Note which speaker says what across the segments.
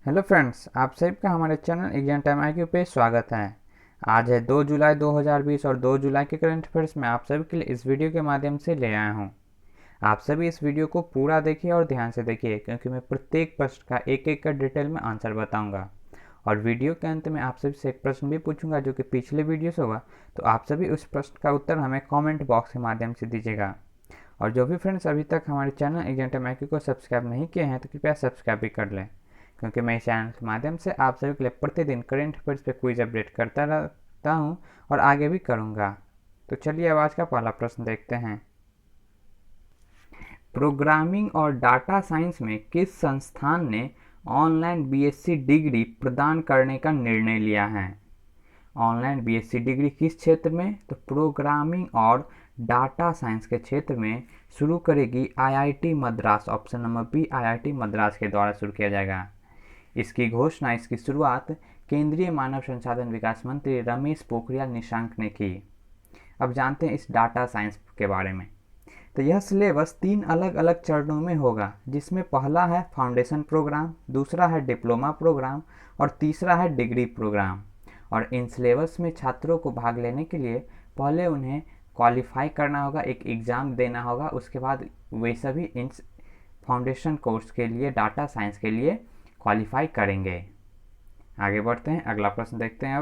Speaker 1: Hello friends, आप सभी का हमारे चैनल एग्जाम टाइम IQ पे स्वागत है। आज है 2 जुलाई 2020 और 2 जुलाई के करंट अफेयर्स में आप सभी के लिए इस वीडियो के माध्यम से ले आया हूँ। आप सभी इस वीडियो को पूरा देखिए और ध्यान से देखिए, क्योंकि मैं प्रत्येक प्रश्न का एक एक का डिटेल में आंसर बताऊँगा। और वीडियो के अंत में आप सभी से एक प्रश्न भी पूछूंगा जो कि पिछले वीडियो से होगा, तो आप सभी उस प्रश्न का उत्तर हमें कॉमेंट बॉक्स के माध्यम से दीजिएगा। और जो भी फ्रेंड्स अभी तक हमारे चैनल एग्जाम टाइम IQ को सब्सक्राइब नहीं किए हैं तो कृपया सब्सक्राइब भी कर लें, क्योंकि मैं इस चैनल के माध्यम से आप सभी के लिए प्रतिदिन करेंट अफेयर्स पे क्विज अपडेट करता रहता हूँ और आगे भी करूँगा। तो चलिए अब आज का पहला प्रश्न देखते हैं। प्रोग्रामिंग और डाटा साइंस में किस संस्थान ने ऑनलाइन BSc डिग्री प्रदान करने का निर्णय लिया है? ऑनलाइन BSc डिग्री किस क्षेत्र में? तो प्रोग्रामिंग और डाटा साइंस के क्षेत्र में शुरू करेगी IIT Madras. Option number B IIT Madras के द्वारा शुरू किया जाएगा। इसकी घोषणा, इसकी शुरुआत केंद्रीय मानव संसाधन विकास मंत्री रमेश पोखरियाल निशंक ने की। अब जानते हैं इस डाटा साइंस के बारे में। तो यह सिलेबस 3 अलग अलग चरणों में होगा, जिसमें पहला है फाउंडेशन प्रोग्राम, दूसरा है डिप्लोमा प्रोग्राम और तीसरा है डिग्री प्रोग्राम। और इन सिलेबस में छात्रों को भाग लेने के लिए पहले उन्हें क्वालिफाई करना होगा, एक एग्ज़ाम देना होगा। उसके बाद वे सभी इन फाउंडेशन कोर्स के लिए, डाटा साइंस के लिए क्वालिफाई करेंगे। आगे बढ़ते हैं, अगला प्रश्न देखते हैं।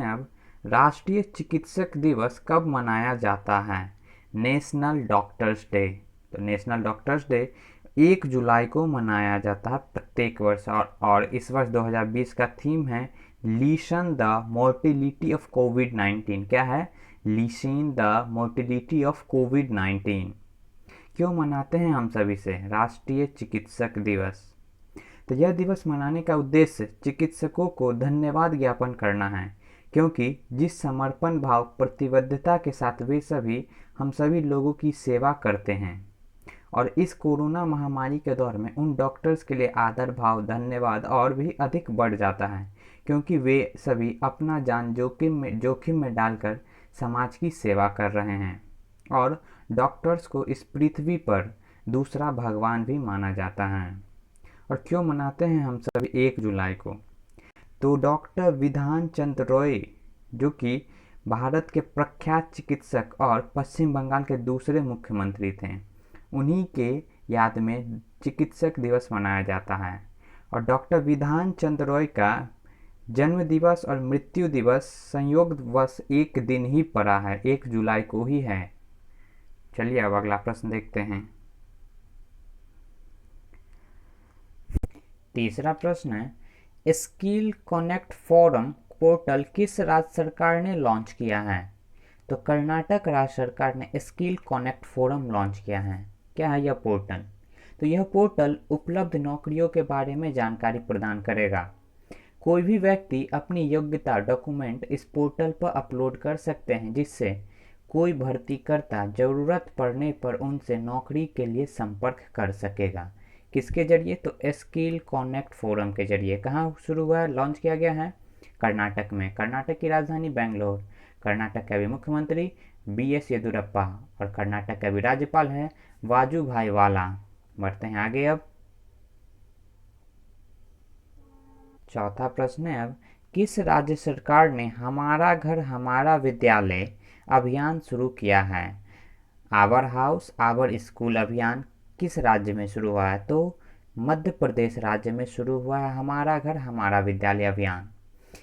Speaker 1: अब राष्ट्रीय चिकित्सक दिवस कब मनाया जाता है? National doctors day. तो नेशनल डॉक्टर्स डे 1 जुलाई को मनाया जाता है प्रत्येक वर्ष। और इस वर्ष 2020 का थीम है लीसन द मोर्टिलिटी ऑफ कोविड-19। क्या है? लीसन द मोर्टिलिटी ऑफ कोविड-19। क्यों मनाते हैं हम सभी से राष्ट्रीय चिकित्सक दिवस? तो यह दिवस मनाने का उद्देश्य चिकित्सकों को धन्यवाद ज्ञापन करना है, क्योंकि जिस समर्पण भाव, प्रतिबद्धता के साथ वे सभी हम सभी लोगों की सेवा करते हैं। और इस कोरोना महामारी के दौर में उन डॉक्टर्स के लिए आदर भाव, धन्यवाद और भी अधिक बढ़ जाता है, क्योंकि वे सभी अपना जान जोखिम में डालकर समाज की सेवा कर रहे हैं। और डॉक्टर्स को इस पृथ्वी पर दूसरा भगवान भी माना जाता है। और क्यों मनाते हैं हम सभी 1 जुलाई को? तो डॉक्टर विधान चंद्र रॉय, जो कि भारत के प्रख्यात चिकित्सक और पश्चिम बंगाल के दूसरे मुख्यमंत्री थे, उन्हीं के याद में चिकित्सक दिवस मनाया जाता है। और डॉक्टर विधान चंद्र रॉय का जन्म दिवस और मृत्यु दिवस संयोगवश एक दिन ही पड़ा है, 1 जुलाई को ही है। चलिए अब अगला प्रश्न देखते हैं। तीसरा प्रश्न है, स्किल कनेक्ट फोरम पोर्टल किस राज्य सरकार ने लॉन्च किया है? तो कर्नाटक राज्य सरकार ने स्किल कनेक्ट फोरम लॉन्च किया है। क्या है यह पोर्टल? तो यह पोर्टल उपलब्ध नौकरियों के बारे में जानकारी प्रदान करेगा। कोई भी व्यक्ति अपनी योग्यता डॉक्यूमेंट इस पोर्टल पर अपलोड कर सकते हैं, जिससे कोई भर्तीकर्ता ज़रूरत पड़ने पर उनसे नौकरी के लिए संपर्क कर सकेगा। किसके जरिए? तो स्किल कनेक्ट फोरम के जरिए। कहाँ शुरू हुआ है, लॉन्च किया गया है? कर्नाटक में। कर्नाटक की राजधानी बेंगलोर। कर्नाटक के अभी मुख्यमंत्री BS येदुरप्पा और कर्नाटक के अभी राज्यपाल हैं वाजूभाई वाला। बढ़ते हैं आगे। अब चौथा प्रश्न है, अब किस राज्य सरकार ने हमारा घर हमारा विद्यालय अभियान शुरू किया है? आवर हाउस आवर स्कूल अभियान किस राज्य में शुरू हुआ है? तो मध्य प्रदेश राज्य में शुरू हुआ है हमारा घर हमारा विद्यालय अभियान।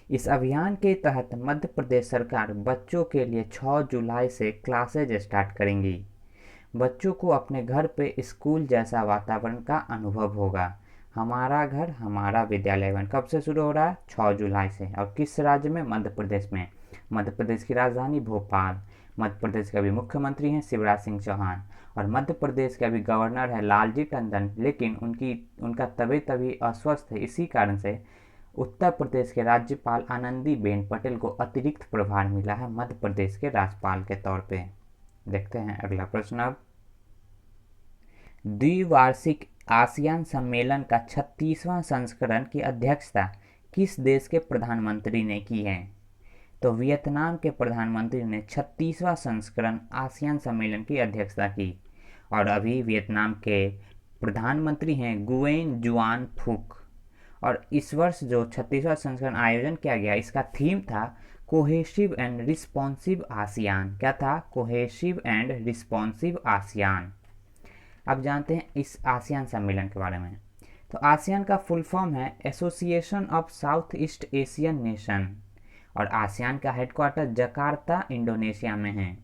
Speaker 1: इस अभियान के तहत मध्य प्रदेश सरकार बच्चों के लिए 6 जुलाई से क्लासेज स्टार्ट करेंगी। बच्चों को अपने घर पे स्कूल जैसा वातावरण का अनुभव होगा। हमारा घर हमारा विद्यालय अभियान कब से शुरू हो रहा है? 6 जुलाई से। और किस राज्य में? मध्य प्रदेश में। मध्य प्रदेश की राजधानी भोपाल। मध्य प्रदेश के अभी मुख्यमंत्री हैं शिवराज सिंह चौहान और मध्य प्रदेश के अभी गवर्नर है लालजी टंडन, लेकिन उनका तबीयत अभी अस्वस्थ है। इसी कारण से उत्तर प्रदेश के राज्यपाल आनंदीबेन पटेल को अतिरिक्त प्रभार मिला है मध्य प्रदेश के राज्यपाल के तौर पे। देखते हैं अगला प्रश्न। अब द्विवार्षिक आसियान सम्मेलन का 36वां संस्करण की अध्यक्षता किस देश के प्रधानमंत्री ने की है? तो वियतनाम के प्रधानमंत्री ने 36वां संस्करण आसियान सम्मेलन की अध्यक्षता की। और अभी वियतनाम के प्रधानमंत्री हैं गुयेन जुआन फुक। और इस वर्ष जो 36वां संस्करण आयोजन किया गया, इसका थीम था कोहेसिव एंड रिस्पॉन्सिव आसियान। क्या था? Cohesive and responsive ASEAN. अब जानते हैं इस आसियान सम्मेलन के बारे में। तो आसियान का फुल फॉर्म है association of south east Asian nation, और आसियान का हेडक्वार्टर जकार्ता इंडोनेशिया में है।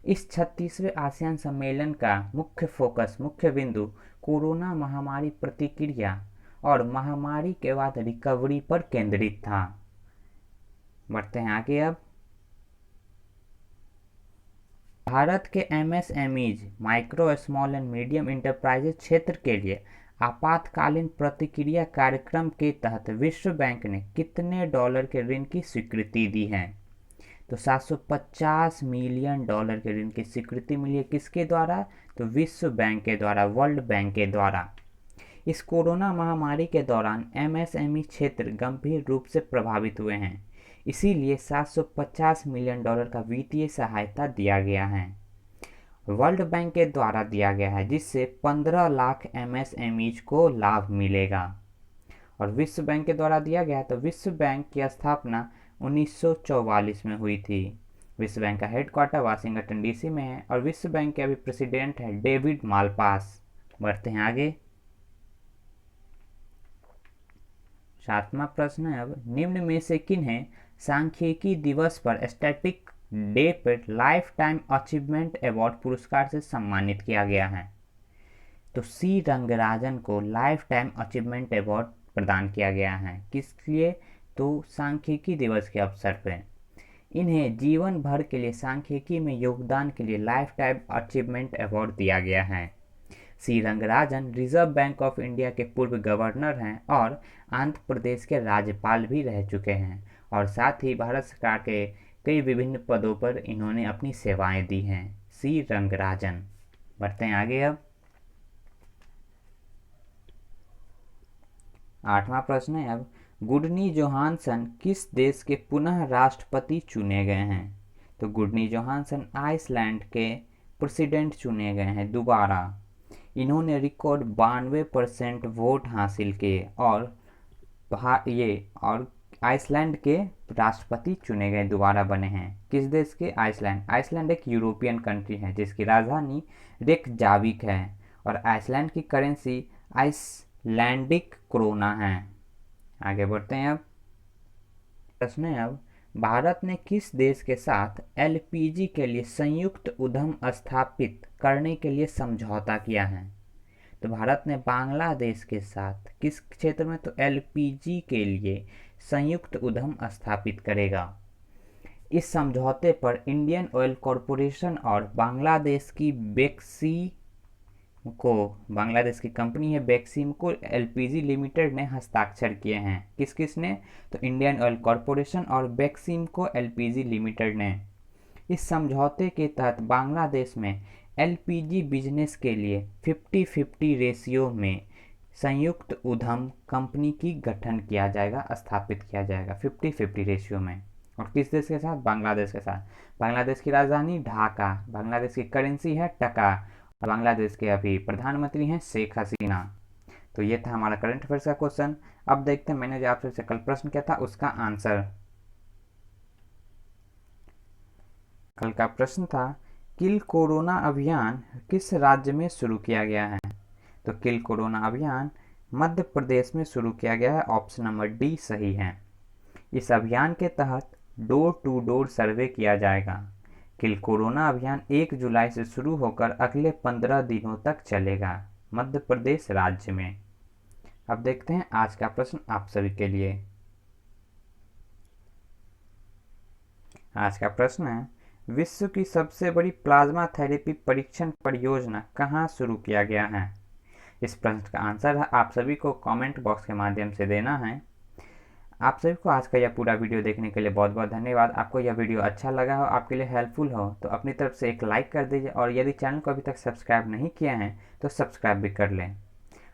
Speaker 1: इस 36वें आसियान सम्मेलन का मुख्य फोकस, मुख्य बिंदु कोरोना महामारी प्रतिक्रिया और महामारी के बाद रिकवरी पर केंद्रित था। बढ़ते हैं आगे। अब भारत के MSMEs, micro small and medium enterprises क्षेत्र के लिए आपातकालीन प्रतिक्रिया कार्यक्रम के तहत विश्व बैंक ने कितने डॉलर के ऋण की स्वीकृति दी है? तो 750 मिलियन डॉलर के ऋण की स्वीकृति मिली है। किसके द्वारा? तो विश्व बैंक के द्वारा, वर्ल्ड बैंक के द्वारा। इस कोरोना महामारी के दौरान एमएसएमई क्षेत्र गंभीर रूप से प्रभावित हुए हैं, इसीलिए 750 मिलियन डॉलर का वित्तीय सहायता दिया गया है, वर्ल्ड बैंक के द्वारा दिया गया है, जिससे 15 लाख एमएसएमईज को लाभ मिलेगा। और विश्व बैंक के द्वारा दिया गया है। तो विश्व बैंक की स्थापना 1944 में हुई थी। विश्व बैंक का हेडक्वार्टर वाशिंगटन डीसी में है, और विश्व बैंक के अभी प्रेसिडेंट है डेविड मालपास। बढ़ते हैं आगे। 7वां प्रश्न है अब, निम्न में से किन्हें सांख्यिकी दिवस पर स्टैटिक डे पर लाइफ टाइम अचीवमेंट अवार्ड पुरस्कार से सम्मानित किया गया है? तो सी रंगराजन को लाइफ टाइम अचीवमेंट अवार्ड प्रदान किया गया है। किस लिए? तो सांख्यिकी दिवस के अवसर पर। इन्हें जीवन भर के लिए सांख्यिकी में योगदान के लिए लाइफ टाइम अचीवमेंट अवार्ड दिया गया है। C Rangarajan Reserve Bank of India के पूर्व गवर्नर हैं और आंध्र प्रदेश के राज्यपाल भी रह चुके हैं, और साथ ही भारत सरकार के कई विभिन्न पदों पर इन्होंने अपनी सेवाएं दी हैं। सी रंगराजन। बढ़ते हैं आगे। अब 8वां प्रश्न है अब, गुडनी जोहानसन किस देश के पुनः राष्ट्रपति चुने गए हैं? तो गुडनी जोहानसन आइसलैंड के प्रेसिडेंट चुने गए हैं दोबारा। इन्होंने रिकॉर्ड 92% वोट हासिल किए और आइसलैंड के राष्ट्रपति चुने गए, दोबारा बने हैं। किस देश के? आइसलैंड। आइसलैंड एक यूरोपियन कंट्री है जिसकी राजधानी रेकजाविक है, और आइसलैंड की करेंसी आइसलैंडिक क्रोना है। आगे बढ़ते हैं। अब प्रश्न है अब, भारत ने किस देश के साथ एलपीजी के लिए संयुक्त उद्यम स्थापित करने के लिए समझौता किया है? तो भारत ने बांग्लादेश के साथ किस क्षेत्र में? तो एलपीजी के लिए संयुक्त उद्यम स्थापित करेगा। इस समझौते पर इंडियन ऑयल कॉरपोरेशन और बांग्लादेश की बांग्लादेश की कंपनी है बेक्सिम को एलपीजी लिमिटेड ने हस्ताक्षर किए हैं। किस किस ने? तो इंडियन ऑयल कॉरपोरेशन और बेक्सिम को एलपीजी लिमिटेड ने। इस समझौते के तहत बांग्लादेश में एलपीजी बिजनेस के लिए 50-50 रेशियो में संयुक्त उद्यम कंपनी की गठन किया जाएगा, स्थापित किया जाएगा 50-50 रेशियो में। और किस देश के साथ? बांग्लादेश के साथ। बांग्लादेश की राजधानी ढाका, बांग्लादेश की करेंसी है टका, और बांग्लादेश के अभी प्रधानमंत्री हैं शेख हसीना। तो ये था हमारा करंट अफेयर्स का क्वेश्चन। अब देखते हैं मैंने जो आपसे कल प्रश्न किया था उसका आंसर। कल का प्रश्न था किल कोरोना अभियान किस राज्य में शुरू किया गया है? तो किल कोरोना अभियान मध्य प्रदेश में शुरू किया गया है। ऑप्शन नंबर डी सही है। इस अभियान के तहत डोर टू डोर सर्वे किया जाएगा। किल कोरोना अभियान 1 जुलाई से शुरू होकर अगले 15 दिनों तक चलेगा मध्य प्रदेश राज्य में। अब देखते हैं आज का प्रश्न आप सभी के लिए। आज का प्रश्न है, विश्व की सबसे बड़ी प्लाज्मा थेरेपी परीक्षण परियोजना कहाँ शुरू किया गया है? इस प्रश्न का आंसर आप सभी को कमेंट बॉक्स के माध्यम से देना है। आप सभी को आज का यह पूरा वीडियो देखने के लिए बहुत बहुत धन्यवाद। आपको यह वीडियो अच्छा लगा हो, आपके लिए हेल्पफुल हो तो अपनी तरफ से एक लाइक कर दीजिए, और यदि चैनल को अभी तक सब्सक्राइब नहीं किया है तो सब्सक्राइब भी कर लें।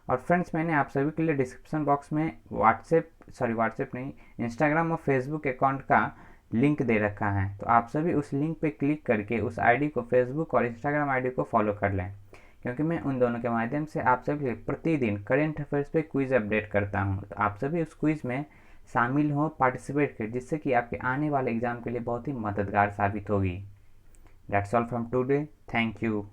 Speaker 1: और फ्रेंड्स, मैंने आप सभी के लिए डिस्क्रिप्शन बॉक्स में व्हाट्सएप नहीं, इंस्टाग्राम और फेसबुक अकाउंट का लिंक दे रखा है। तो आप सभी उस लिंक पे क्लिक करके उस आईडी को, फेसबुक और इंस्टाग्राम आईडी को फॉलो कर लें, क्योंकि मैं उन दोनों के माध्यम से आप सभी के लिए प्रतिदिन करेंट अफेयर्स पे क्विज़ अपडेट करता हूँ। तो आप सभी उस क्विज़ में शामिल हो, पार्टिसिपेट करें, जिससे कि आपके आने वाले एग्ज़ाम के लिए बहुत ही मददगार साबित होगी। That's all from today. Thank you.